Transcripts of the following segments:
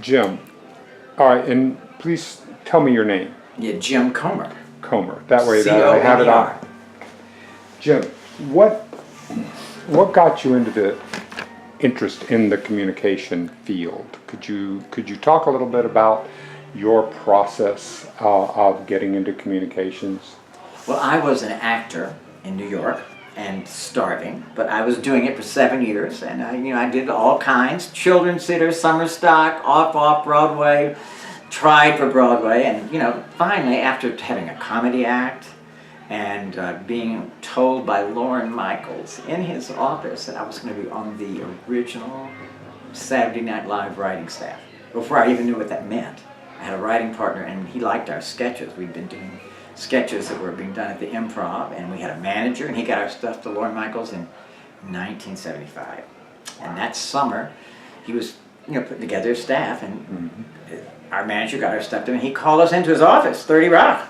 Jim. All right, and please tell me your name. Yeah, Jim Comer. Comer. That way that I have it on. Jim, what got you into the interest in the communication field? Could you talk a little bit about your process of getting into communications? Well, I was an actor in New York and starving, but I was doing it for 7 years, and I did all kinds: children's theater, summer stock, off Broadway, tried for Broadway, and finally, after having a comedy act and being told by Lorne Michaels in his office that I was going to be on the original Saturday Night Live writing staff, before I even knew what that meant. I had a writing partner, and he liked our sketches. We'd been doing sketches that were being done at the Improv, and we had a manager, and he got our stuff to Lorne Michaels in 1975. And that summer, he was putting together his staff, and our manager got our stuff to him, and he called us into his office, 30 Rock.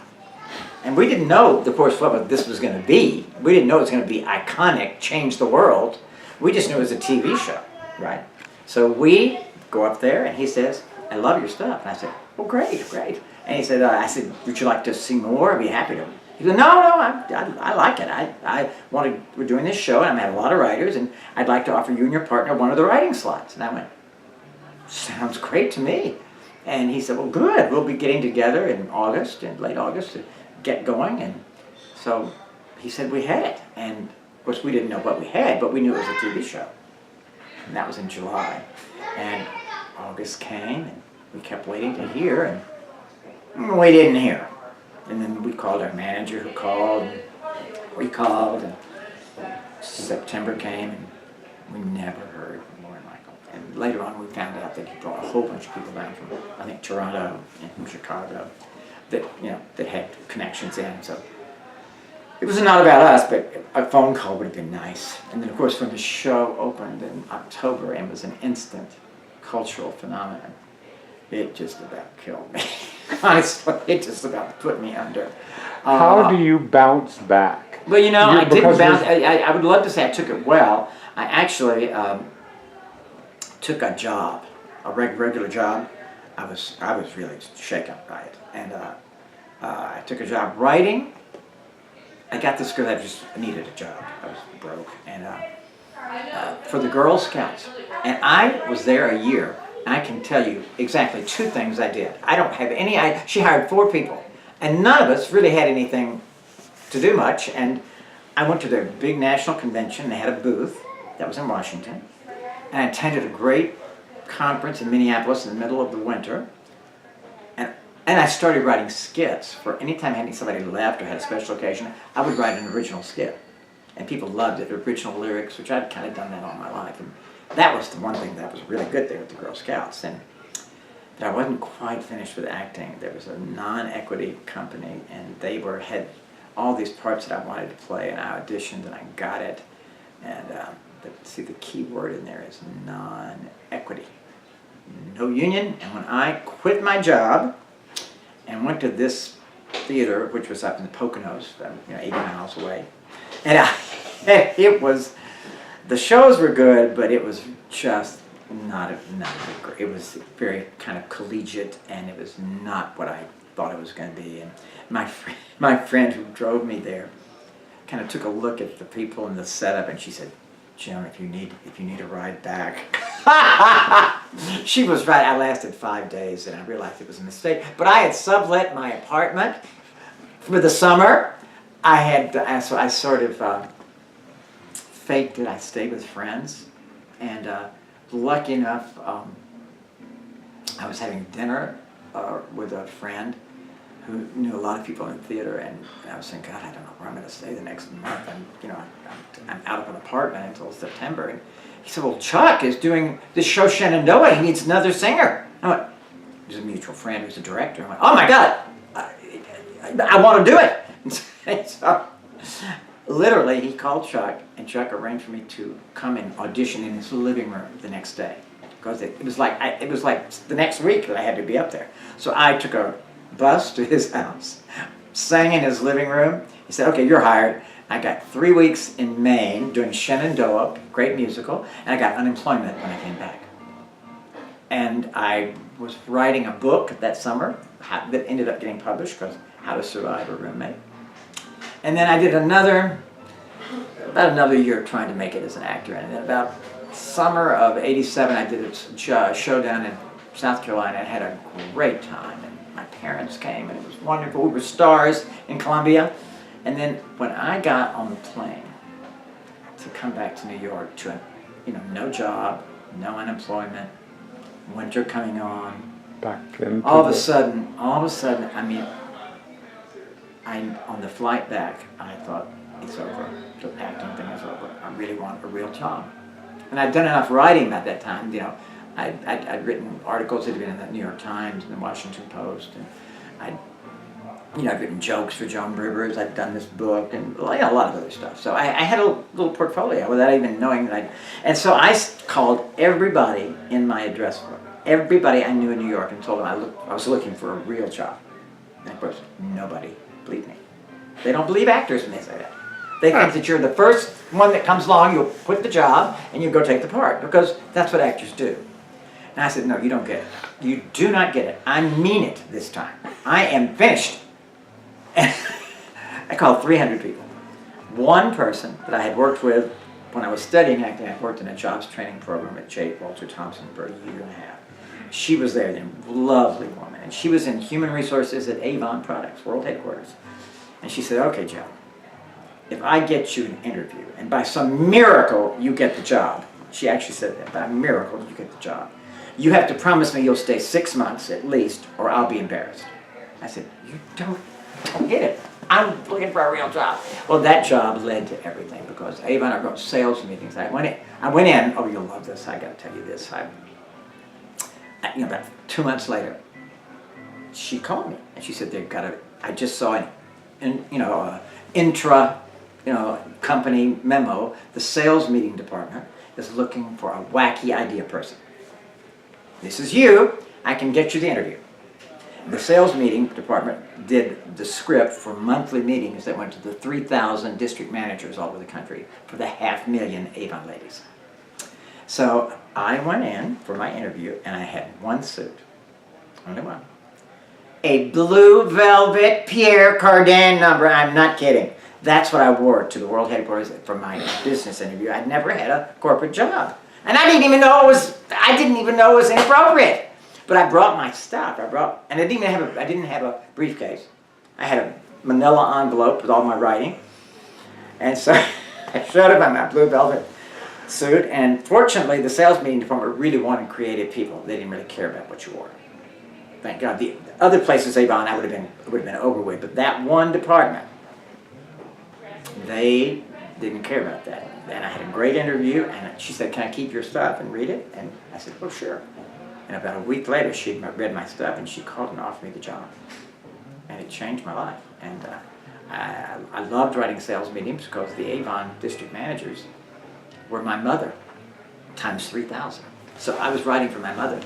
And we didn't know, of course, what this was going to be. We didn't know it was going to be iconic, change the world. We just knew it was a TV show, right? So we go up there, and he says, "I love your stuff." And I said, "Well, great, great." And he said, I said, "Would you like to see more? I'd be happy to." He said, "No, I like it. We're doing this show, and I have a lot of writers, and I'd like to offer you and your partner one of the writing slots." And I went, "Sounds great to me." And he said, "Well, good. We'll be getting together in late August, to get going." And so he said we had it. And of course, we didn't know what we had, but we knew it was a TV show. And that was in July. And August came, and we kept waiting to hear, and we didn't hear. And then we called our manager, who called, and we called, and September came, and we never heard from Lorne Michaels. And later on, we found out that he brought a whole bunch of people down from, I think, Toronto and from Chicago, that that had connections in. So it was not about us, but a phone call would have been nice. And then, of course, when the show opened in October and was an instant cultural phenomenon, it just about killed me. Honestly, it just about put me under. How do you bounce back? Well, I didn't bounce. I would love to say I took it well. I actually took a job, a regular job. I was really shaken by it, and I took a job writing. I got this because I just needed a job. I was broke, and for the Girl Scouts, and I was there a year. And I can tell you exactly 2 things I did. I don't have any. She hired 4 people, and none of us really had anything to do much. And I went to their big national convention. They had a booth that was in Washington, and I attended a great conference in Minneapolis in the middle of the winter. And I started writing skits. For any time somebody left or had a special occasion, I would write an original skit, and people loved it. Original lyrics, which I'd kind of done that all my life. And that was the one thing that was really good there with the Girl Scouts. And but I wasn't quite finished with acting. There was a non-equity company, and they had all these parts that I wanted to play, and I auditioned, and I got it. And see, the key word in there is non-equity. No union. And when I quit my job and went to this theater, which was up in the Poconos, 80 miles away, and it was, the shows were good, but it was just not great. It was very kind of collegiate, and it was not what I thought it was going to be. And my friend who drove me there kind of took a look at the people in the setup, and she said, "Jim, if you need a ride back." She was right. I lasted 5 days, and I realized it was a mistake. But I had sublet my apartment for the summer. So I sort of faked it. I stayed with friends, and lucky enough, I was having dinner with a friend who knew a lot of people in the theater, and I was saying, "God, I don't know where I'm going to stay the next month. I'm out of an apartment until September." And he said, "Well, Chuck is doing this show Shenandoah. He needs another singer." I went, "He's a mutual friend who's a director." I went, "Oh my God, I want to do it." And so literally, he called Chuck, and Chuck arranged for me to come and audition in his living room the next day, because it was like the next week that I had to be up there. So I took a bus to his house, sang in his living room. He said, "Okay, you're hired." I got 3 weeks in Maine doing Shenandoah, great musical, and I got unemployment when I came back. And I was writing a book that summer that ended up getting published, because How to Survive a Roommate. And then I did about another year trying to make it as an actor. And then about summer of '87, I did a show down in South Carolina and had a great time. And my parents came, and it was wonderful. We were stars in Columbia. And then when I got on the plane to come back to New York, to no job, no unemployment, winter coming on, Back into all of a sudden, I mean, on the flight back, I thought, it's over. The acting thing is over. I really want a real job. And I'd done enough writing at that time. I'd written articles that had been in the New York Times and the Washington Post, and I'd written jokes for Joan Rivers. I'd done this book and a lot of other stuff. So I had a little portfolio without even knowing that and so I called everybody in my address book, everybody I knew in New York, and told them I was looking for a real job. And of course, nobody believed me. They don't believe actors when they say that. They think that you're the first one that comes along, you'll quit the job, and you go take the part, because that's what actors do. And I said, no, you don't get it. You do not get it. I mean it this time. I am finished. And I called 300 people. One person that I had worked with when I was studying acting, I worked in a jobs training program at J. Walter Thompson for a year and a half. She was there then, lovely woman, and she was in human resources at Avon Products, world headquarters. And she said, okay, Joe, if I get you an interview, and by some miracle you get the job, she actually said that, by a miracle you get the job, you have to promise me you'll stay 6 months at least, or I'll be embarrassed. I said, you don't get it. I'm looking for a real job. Well, that job led to everything, because Avon, I wrote sales meetings. I went in, oh, you'll love this, I gotta tell you this. About 2 months later, she called me, and she said, I just saw an intra company memo. The sales meeting department is looking for a wacky idea person. This is you. I can get you the interview. The sales meeting department did the script for monthly meetings that went to the 3,000 district managers all over the country for the 500,000 Avon ladies. So I went in for my interview, and I had one suit, only one. A blue velvet Pierre Cardin number. I'm not kidding. That's what I wore to the world headquarters for my business interview. I'd never had a corporate job, and I didn't even know it was inappropriate. But I brought my stuff. And I didn't have a briefcase. I had a manila envelope with all my writing, and so I showed up in my blue velvet suit. And fortunately, the sales meeting department really wanted creative people. They didn't really care about what you wore. Thank God. The other places Avon, it would have been over with. But that one department, they didn't care about that. And I had a great interview, and she said, "Can I keep your stuff and read it?" And I said, "Well, sure." And about a week later, she read my stuff, and she called and offered me the job. And it changed my life. And I loved writing sales meetings, because the Avon district managers were my mother, times 3,000. So I was writing for my mother.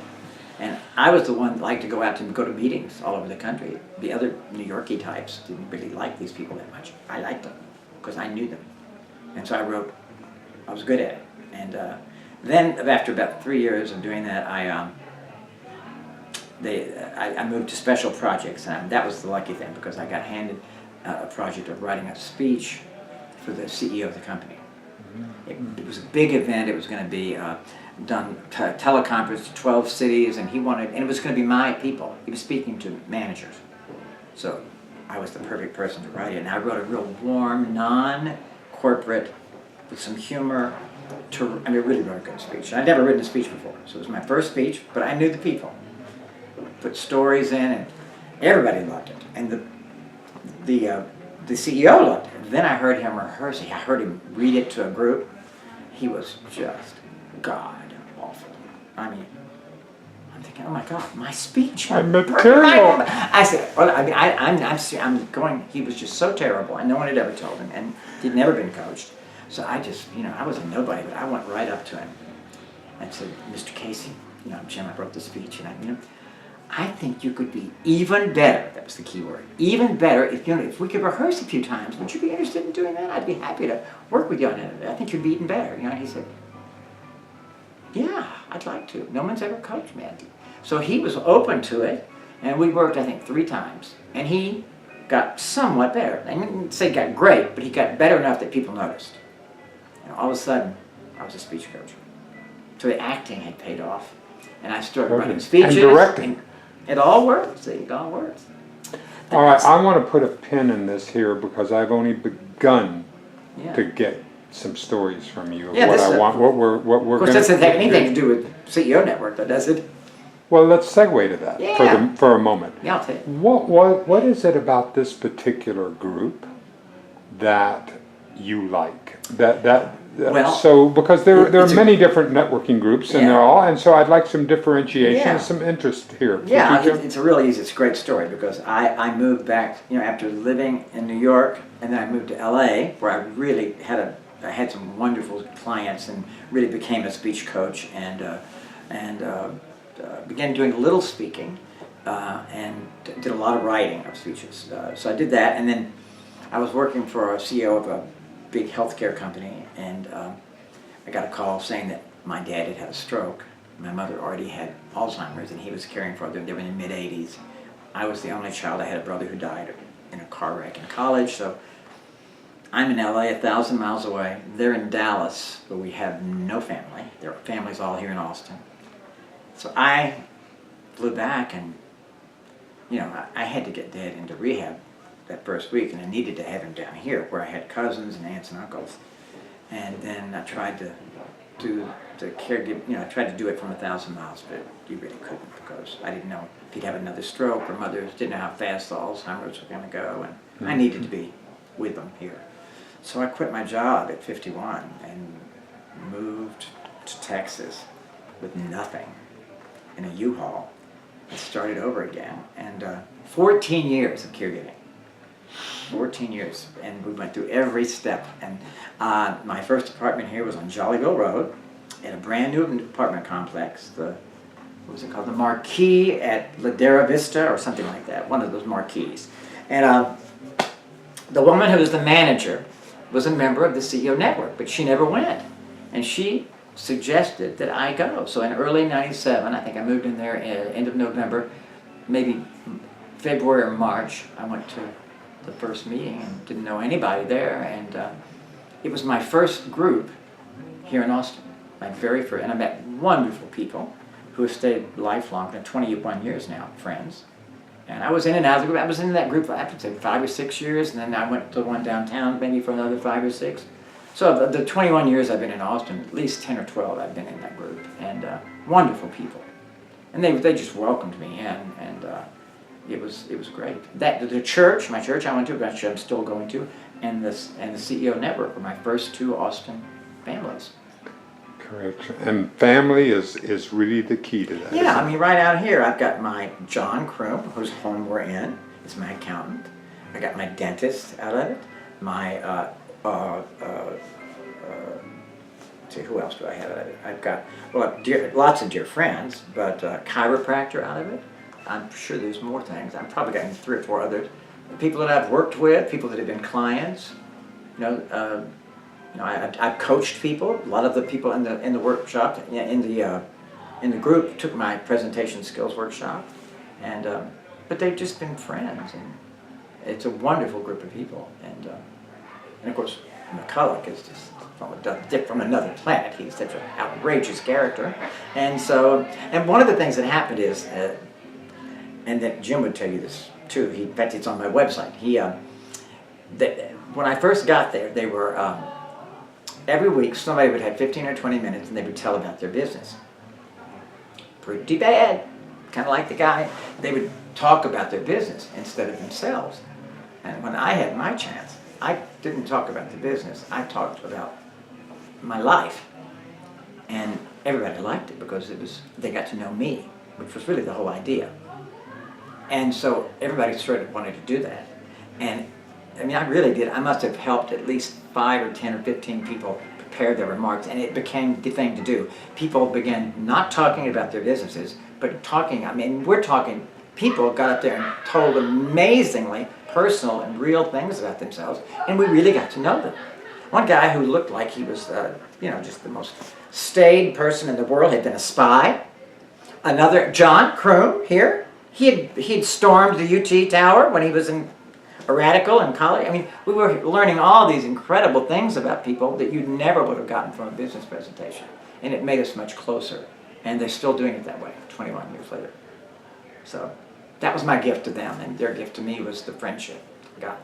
And I was the one that liked to go out and go to meetings all over the country. The other New Yorkie types didn't really like these people that much. I liked them, because I knew them. And so I was good at it. And then after about 3 years of doing that, I moved to special projects, and that was the lucky thing, because I got handed a project of writing a speech for the CEO of the company. It was a big event. It was going to be done teleconference to 12 cities, and it was going to be my people. He was speaking to managers, so I was the perfect person to write it. And I wrote a real warm, non-corporate, with some humor. I really wrote a good speech. I'd never written a speech before, so it was my first speech. But I knew the people. Put stories in, and everybody loved it. And the CEO loved it. Then I heard him rehearse it. I heard him read it to a group. He was just god-awful. I mean, I'm thinking, oh my God, my speech. I'm material. I said, well, I mean, I'm going, he was just so terrible, and no one had ever told him, and he'd never been coached. So I just, I was a nobody, but I went right up to him and said, Mr. Casey, Jim, I wrote the speech, and I think you could be even better. That was the key word. Even better if we could rehearse a few times. Would you be interested in doing that? I'd be happy to work with you on it. I think you'd be even better. He said, yeah, I'd like to. No one's ever coached me. So he was open to it, and we worked, I think, 3 times. And he got somewhat better. I didn't say got great, but he got better enough that people noticed. And all of a sudden, I was a speech coach. So the acting had paid off. And I started writing speeches. And directing. It all works. See, it all works. All right, I want to put a pin in this here because I've only begun to get some stories from you of what I want, what we're going to. Of course, that doesn't have anything to do with CEO Network, though, does it? Well, let's segue to that for a moment. Yeah, I'll tell you. What is it about this particular group that you like? So because there are many different networking groups and they're all, and so I'd like some differentiation, some interest here. Yeah, it's a really easy, it's a great story because I moved back, after living in New York, and then I moved to LA where I really I had some wonderful clients and really became a speech coach and began doing a little speaking and did a lot of writing of speeches. So I did that, and then I was working for a CEO of a big healthcare company, and I got a call saying that my dad had had a stroke. My mother already had Alzheimer's, and he was caring for them. They were in their mid-80s. I was the only child. I had a brother who died in a car wreck in college, so I'm in LA, 1,000 miles away. They're in Dallas, but we have no family. Their family's all here in Austin. So I flew back, and I had to get Dad into rehab that first week, and I needed to have him down here where I had cousins and aunts and uncles. And then I tried to do the caregiving, I tried to do it from 1,000 miles, but you really couldn't because I didn't know if he'd have another stroke, or mothers didn't know how fast the Alzheimer's were going to go, and I needed to be with them here. So I quit my job at 51 and moved to Texas with nothing in a U-Haul and started over again. And 14 years of caregiving. 14 years, and we went through every step. And my first apartment here was on Jollyville Road in a brand new apartment complex. What was it called? The Marquis at Ladera Vista or something like that. One of those marquees. And the woman who was the manager was a member of the CEO Network, but she never went. And she suggested that I go. So in early '97, I think I moved in there end of November, maybe February or March, I went to the first meeting and didn't know anybody there, and it was my first group here in Austin, my very first, and I met wonderful people who have stayed lifelong, 21 years now, friends. And I was in and out of the group. I was in that group for, I would say, 5 or 6 years, and then I went to one downtown maybe for another 5 or 6. So the 21 years I've been in Austin, at least 10 or 12 I've been in that group, and wonderful people. And they just welcomed me in, and it was great. The church, my church I went to, which I'm still going to, and the CEO Network were my first 2 Austin families. Correct. And family is really the key to that. Yeah, I mean, right out here, I've got my John Kroom, whose home we're in, is my accountant. I got my dentist out of it. My, see, who else do I have out of it? I've got, lots of dear friends, but chiropractor out of it. I'm sure there's more things. I've probably gotten 3 or 4 others. People that I've worked with, people that have been clients, I've coached people. A lot of the people in the workshop, in the group, took my presentation skills workshop, and but they've just been friends, and it's a wonderful group of people. And of course, McCulloch is just from another planet. He's such an outrageous character, and one of the things that happened is, and that Jim would tell you this too. In fact, it's on my website. When I first got there, they were. Every week, somebody would have 15 or 20 minutes, and they would tell about their business. Pretty bad. Kind of like the guy. They would talk about their business instead of themselves. And when I had my chance, I didn't talk about the business. I talked about my life. And everybody liked it because they got to know me, which was really the whole idea. And so everybody started wanting to do that. And I mean, I really did. I must have helped at least 5 or 10 or 15 people prepare their remarks, and it became the thing to do. People began not talking about their businesses, but talking, people got up there and told amazingly personal and real things about themselves, and we really got to know them. One guy who looked like he was, you know, just the most staid person in the world, had been a spy. Another, John Kroon here, he'd stormed the UT Tower when he was a radical in college. I mean, we were learning all these incredible things about people that you never would have gotten from a business presentation. And it made us much closer. And they're still doing it that way, 21 years later. So that was my gift to them, and their gift to me was the friendship I got.